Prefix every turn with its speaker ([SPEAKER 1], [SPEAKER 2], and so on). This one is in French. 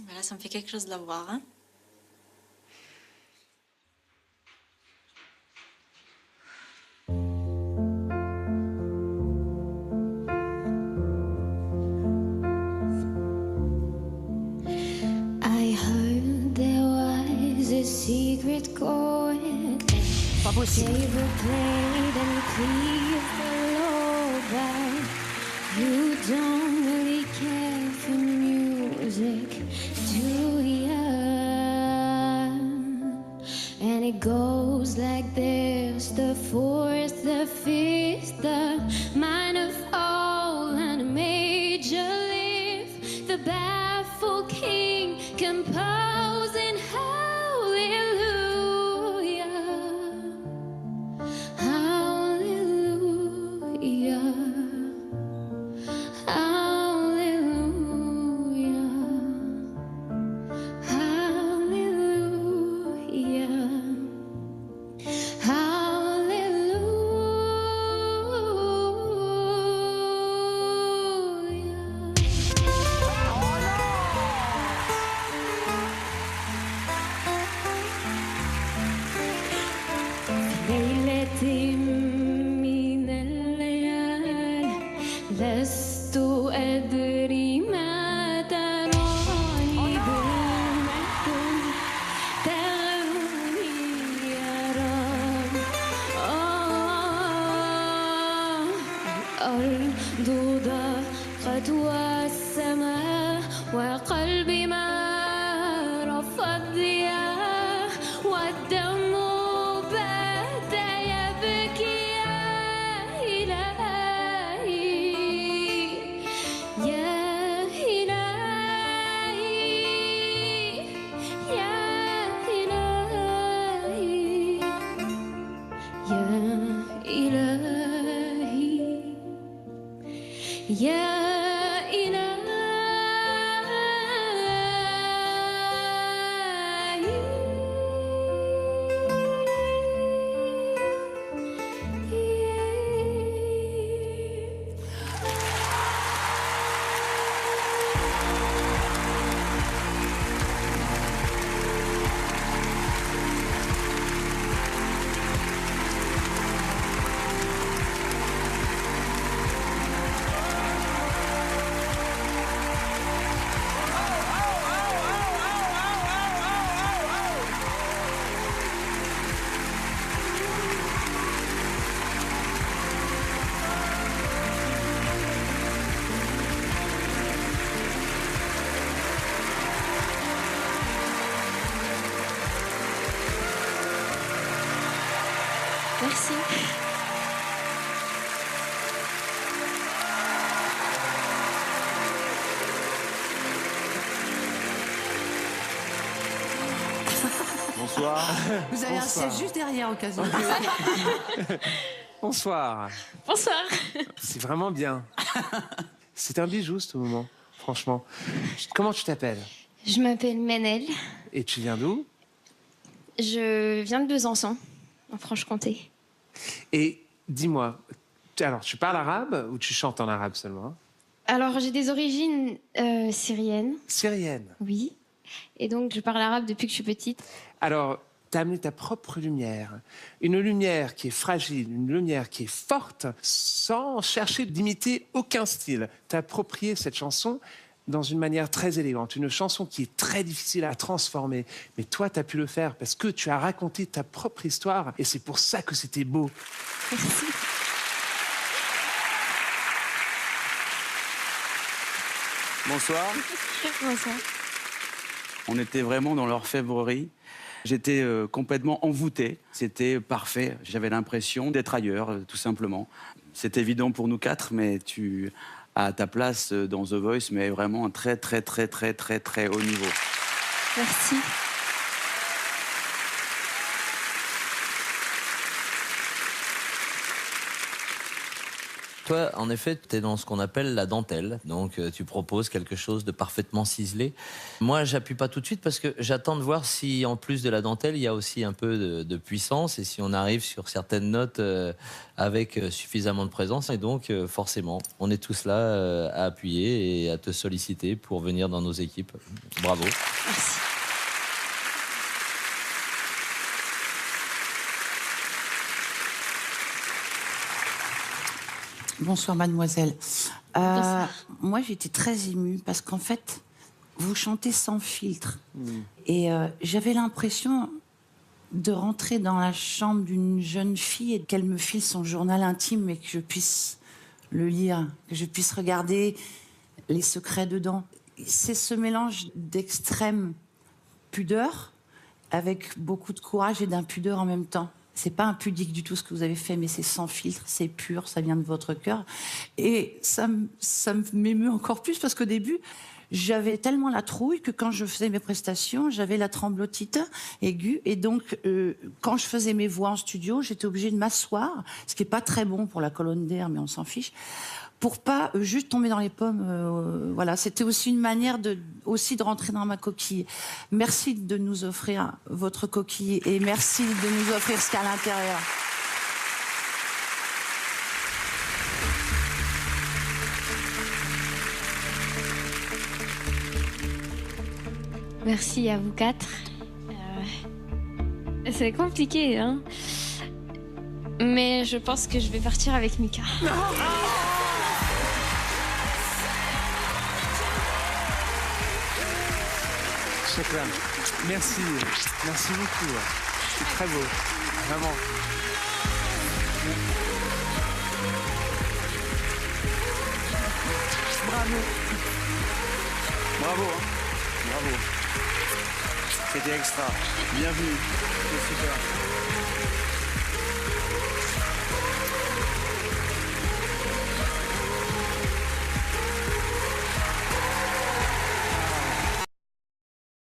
[SPEAKER 1] Voilà, ça me fait quelque chose de la voir, hein.
[SPEAKER 2] I heard there was a secret chord.
[SPEAKER 3] Pas possible.
[SPEAKER 2] Never played and please the Lord, but you don't really care for music, do ya? And it goes like this: the fourth, the fifth, the minor fall and a major lift, the baffled king composing hallelujah, hallelujah, hallelujah, hallelujah. ليلة من الليالي لست أدري ما تراني بالمكتوب تغني يا رب. الأرض ضاقت والسماء وقلبي ما رفض ضياء والدم بات يبكي يا إلهي يا إلهي يا إلهي يا إلهي يا إلهي. Merci.
[SPEAKER 4] Bonsoir.
[SPEAKER 3] Vous avez un
[SPEAKER 4] Bonsoir.
[SPEAKER 3] siège juste derrière au cas où.
[SPEAKER 5] Bonsoir.
[SPEAKER 1] Bonsoir.
[SPEAKER 5] C'est vraiment bien. C'est un bijou ce moment, franchement. Comment tu t'appelles?
[SPEAKER 2] Je m'appelle Manel.
[SPEAKER 5] Et tu viens d'où?
[SPEAKER 2] Je viens de Besançon, en Franche-Comté.
[SPEAKER 5] Et dis-moi, alors tu parles arabe ou tu chantes en arabe seulement?
[SPEAKER 2] Alors, j'ai des origines syriennes,
[SPEAKER 5] Syrienne.
[SPEAKER 2] oui. Et donc, je parle arabe depuis que je suis petite.
[SPEAKER 5] Alors, tu as amené ta propre lumière. Une lumière qui est fragile, une lumière qui est forte, sans chercher d'imiter aucun style. Tu as approprié cette chanson dans une manière très élégante. Une chanson qui est très difficile à transformer. Mais toi, tu as pu le faire parce que tu as raconté ta propre histoire. Et c'est pour ça que c'était beau.
[SPEAKER 2] Merci.
[SPEAKER 4] Bonsoir.
[SPEAKER 2] Bonsoir.
[SPEAKER 4] On était vraiment dans l'orfèvrerie. J'étais complètement envoûté. C'était parfait. J'avais l'impression d'être ailleurs, tout simplement. C'est évident pour nous quatre, mais tu as ta place dans The Voice, mais vraiment un très, très, très, très, très, très haut niveau.
[SPEAKER 2] Merci.
[SPEAKER 6] toi, en effet, tu es dans ce qu'on appelle la dentelle. Donc, tu proposes quelque chose de parfaitement ciselé. Moi, j'appuie pas tout de suite parce que j'attends de voir si, en plus de la dentelle, il y a aussi un peu de puissance et si on arrive sur certaines notes avec suffisamment de présence. Et donc, forcément, on est tous là à appuyer et à te solliciter pour venir dans nos équipes. Bravo.
[SPEAKER 2] Merci.
[SPEAKER 3] Bonsoir, mademoiselle.
[SPEAKER 2] Bonsoir.
[SPEAKER 3] Moi, j'étais très émue parce qu'en fait, vous chantez sans filtre. Et j'avais l'impression de rentrer dans la chambre d'une jeune fille et qu'elle me file son journal intime et que je puisse le lire, que je puisse regarder les secrets dedans. C'est ce mélange d'extrême pudeur avec beaucoup de courage et d'impudeur en même temps. C'est pas impudique du tout ce que vous avez fait, mais c'est sans filtre, c'est pur, ça vient de votre cœur. Et ça m'émeut encore plus parce qu'au début, j'avais tellement la trouille que quand je faisais mes prestations, j'avais la tremblotite aiguë. Et donc, quand je faisais mes voix en studio, j'étais obligée de m'asseoir, ce qui est pas très bon pour la colonne d'air, mais on s'en fiche, pour pas juste tomber dans les pommes. Voilà, c'était aussi une manière de rentrer dans ma coquille. Merci de nous offrir votre coquille et merci de nous offrir ce qu'il y a à l'intérieur.
[SPEAKER 2] Merci à vous quatre. C'est compliqué, hein. Mais je pense que je vais partir avec Mika.
[SPEAKER 5] Chacun. Merci. Merci beaucoup. C'est très beau. Vraiment.
[SPEAKER 3] Bravo.
[SPEAKER 4] Bravo, hein. Bravo. C'était extra. Bienvenue. C'était super.